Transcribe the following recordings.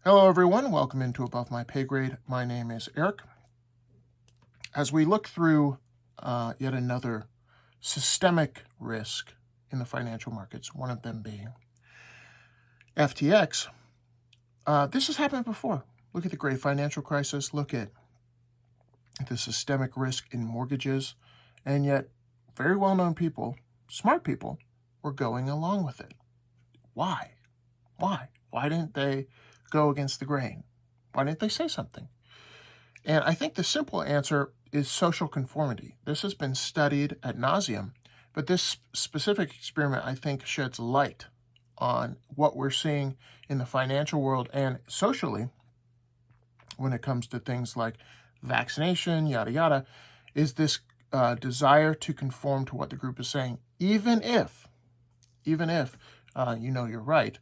Hello, everyone. Welcome into Above My Pay Grade. My name is Eric. As we look through yet another systemic risk in the financial markets, one of them being FTX, this has happened before. Look at the great financial crisis. Look at the systemic risk in mortgages. And yet, very well-known people, smart people, were going along with it. Why? Why didn't they go against the grain? Why didn't they say something? And I think the simple answer is social conformity. This has been studied ad nauseum, but this specific experiment, I think, sheds light on what we're seeing in the financial world and socially when it comes to things like vaccination, yada, yada, is this desire to conform to what the group is saying, even if you know you're right.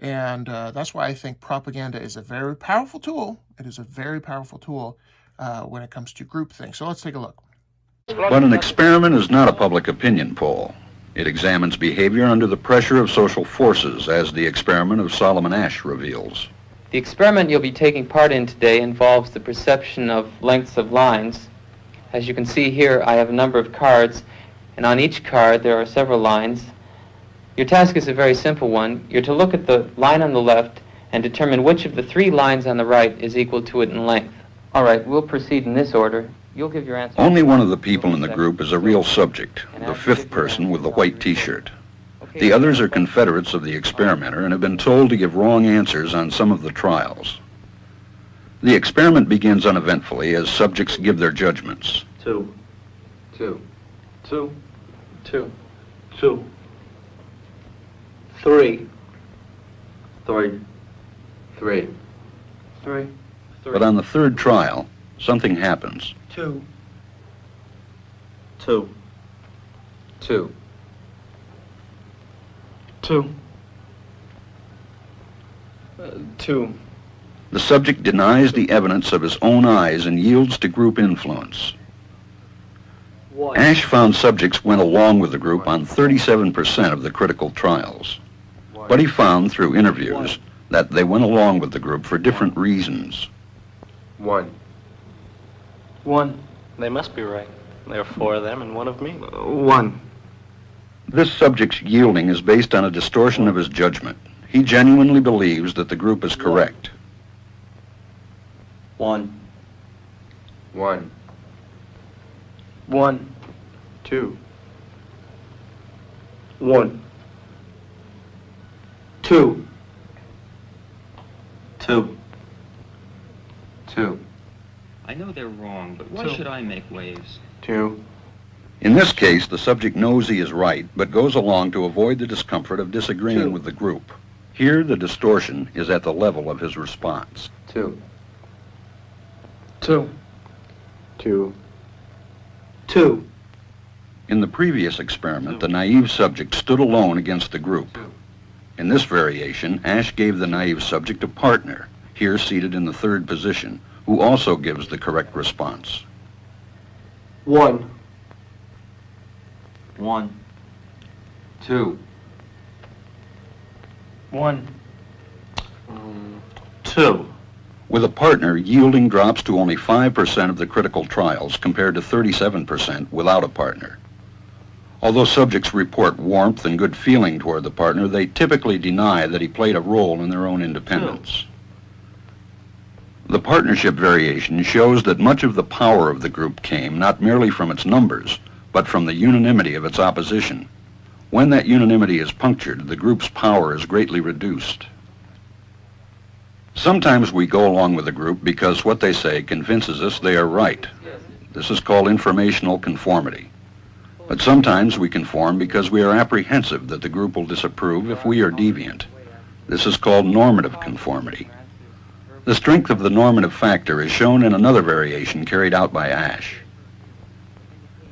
And that's why I think propaganda is a very powerful tool. It is a very powerful tool when it comes to groupthink. So let's take a look. But an experiment is not a public opinion poll. It examines behavior under the pressure of social forces, as the experiment of Solomon Asch reveals. The experiment you'll be taking part in today involves the perception of lengths of lines. As you can see here, I have a number of cards, and on each card there are several lines. Your task is a very simple one. You're to look at the line on the left and determine which of the three lines on the right is equal to it in length. All right, we'll proceed in this order. You'll give your answer. Only one of the people in the group is a real subject, the fifth person with the white t-shirt. The others are confederates of the experimenter and have been told to give wrong answers on some of the trials. The experiment begins uneventfully as subjects give their judgments. Two. 3. But on the third trial, something happens. 2. 2. The subject denies the evidence of his own eyes and yields to group influence. 1. Asch found subjects went along with the group on 37% of the critical trials. But he found through interviews that they went along with the group for different reasons. 1. They must be right. There are 4 of them and 1 of me. 1. This subject's yielding is based on a distortion of his judgment. He genuinely believes that the group is correct. 1. 2. 1. 2. 2. I know they're wrong, but why should I make waves? 2. In this case, the subject knows he is right, but goes along to avoid the discomfort of disagreeing with the group. Here, the distortion is at the level of his response. 2. 2. In the previous experiment, the naive subject stood alone against the group. In this variation, Asch gave the naive subject a partner, here seated in the third position, who also gives the correct response. 1. 2. 2. With a partner, yielding drops to only 5% of the critical trials compared to 37% without a partner. Although subjects report warmth and good feeling toward the partner, they typically deny that he played a role in their own independence. The partnership variation shows that much of the power of the group came not merely from its numbers, but from the unanimity of its opposition. When that unanimity is punctured, the group's power is greatly reduced. Sometimes we go along with the group because what they say convinces us they are right. This is called informational conformity. But sometimes we conform because we are apprehensive that the group will disapprove if we are deviant. This is called normative conformity. The strength of the normative factor is shown in another variation carried out by Asch.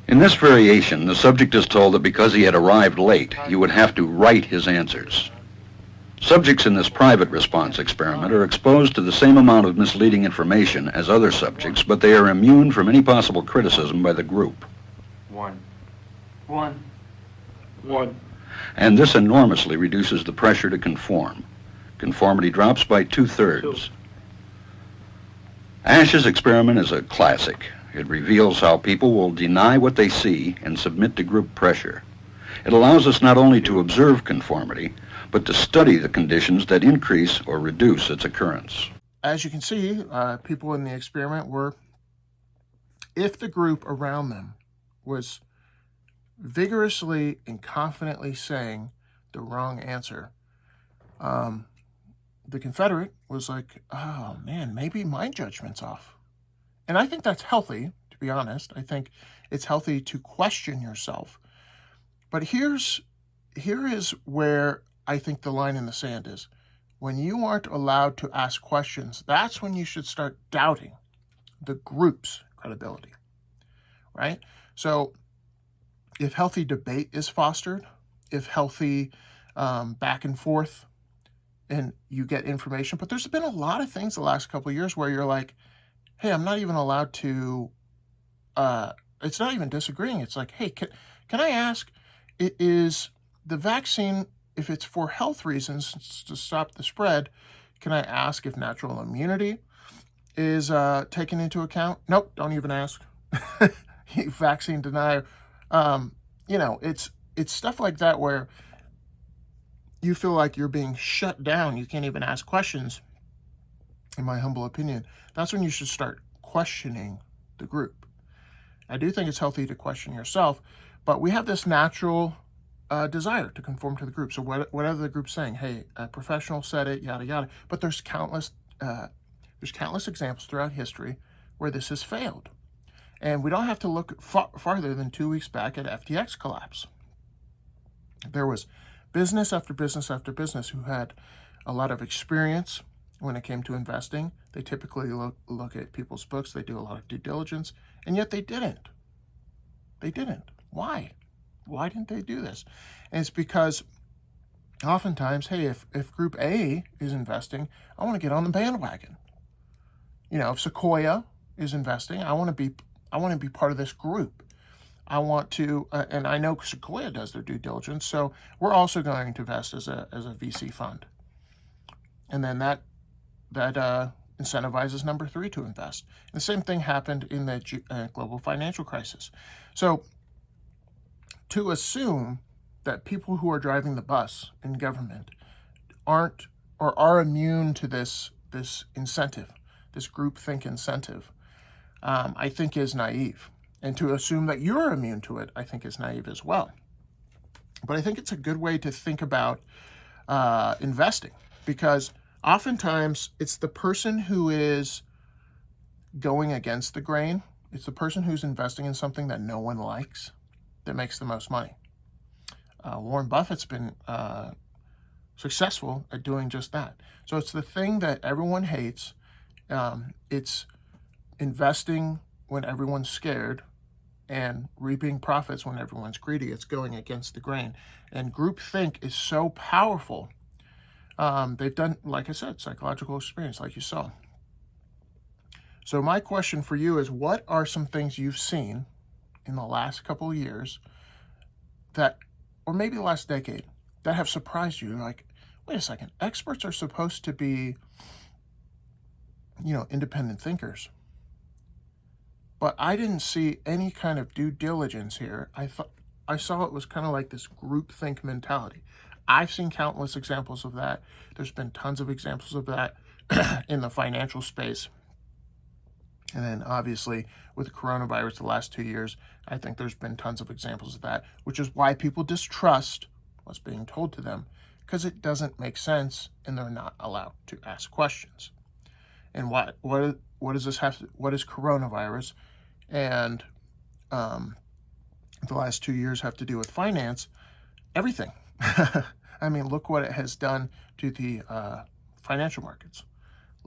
In this variation, the subject is told that because he had arrived late, he would have to write his answers. Subjects in this private response experiment are exposed to the same amount of misleading information as other subjects, but they are immune from any possible criticism by the group. 1. And this enormously reduces the pressure to conform. Conformity drops by 2/3. Ash's experiment is a classic. It reveals how people will deny what they see and submit to group pressure. It allows us not only to observe conformity, but to study the conditions that increase or reduce its occurrence. As you can see, people in the experiment were, if the group around them was vigorously and confidently saying the wrong answer, the Confederate was like, oh man, maybe my judgment's off. And I think that's healthy, to be honest. I think it's healthy to question yourself. But here is where I think the line in the sand is. When you aren't allowed to ask questions, that's when you should start doubting the group's credibility, right? So if healthy debate is fostered, if healthy back and forth, and you get information, but there's been a lot of things the last couple of years where you're like, hey, I'm not even allowed to, it's not even disagreeing. It's like, hey, can I ask, is the vaccine, if it's for health reasons to stop the spread, can I ask if natural immunity is taken into account? Nope, don't even ask. Vaccine denier. It's stuff like that where you feel like you're being shut down. You can't even ask questions, in my humble opinion. That's when you should start questioning the group. I do think it's healthy to question yourself, but we have this natural desire to conform to the group. So whatever the group's saying, hey, a professional said it, yada, yada. But there's countless examples throughout history where this has failed. And we don't have to look farther than 2 weeks back at FTX collapse. There was business after business after business who had a lot of experience when it came to investing. They typically look at people's books. They do a lot of due diligence, and yet they didn't. They didn't. Why? Why didn't they do this? And it's because oftentimes, hey, if Group A is investing, I want to get on the bandwagon. If Sequoia is investing, I want to be part of this group. I want to, and I know Sequoia does their due diligence, so we're also going to invest as a VC fund. And then that incentivizes number 3 to invest. And the same thing happened in the global financial crisis. So to assume that people who are driving the bus in government aren't or are immune to this incentive, this groupthink incentive, I think is naive. And to assume that you're immune to it, I think is naive as well. But I think it's a good way to think about investing, because oftentimes it's the person who is going against the grain, it's the person who's investing in something that no one likes that makes the most money. Warren Buffett's been successful at doing just that. So it's the thing that everyone hates. It's investing when everyone's scared and reaping profits when everyone's greedy. It's going against the grain. And groupthink is so powerful. They've done, like I said, psychological experience, like you saw. So my question for you is, what are some things you've seen in the last couple of years that, or maybe the last decade, that have surprised you? Like, wait a second, experts are supposed to be, independent thinkers. But I didn't see any kind of due diligence here. I saw it was kind of like this groupthink mentality. I've seen countless examples of that. There's been tons of examples of that in the financial space. And then obviously with coronavirus the last 2 years, I think there's been tons of examples of that, which is why people distrust what's being told to them, because it doesn't make sense and they're not allowed to ask questions. And what does this have to, what is coronavirus and the last 2 years have to do with finance? Everything. I mean, look what it has done to the financial markets.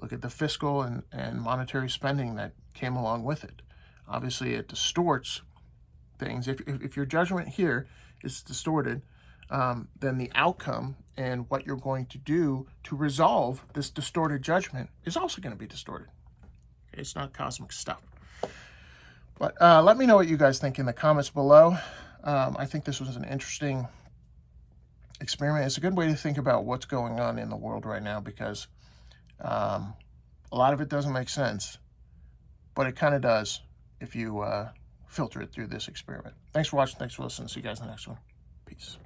Look at the fiscal and monetary spending that came along with it. Obviously, it distorts things. If your judgment here is distorted, then the outcome and what you're going to do to resolve this distorted judgment is also going to be distorted. It's not cosmic stuff. But let me know what you guys think in the comments below. I think this was an interesting experiment. It's a good way to think about what's going on in the world right now, because a lot of it doesn't make sense, but it kind of does if you filter it through this experiment. Thanks for watching. Thanks for listening. See you guys in the next one. Peace.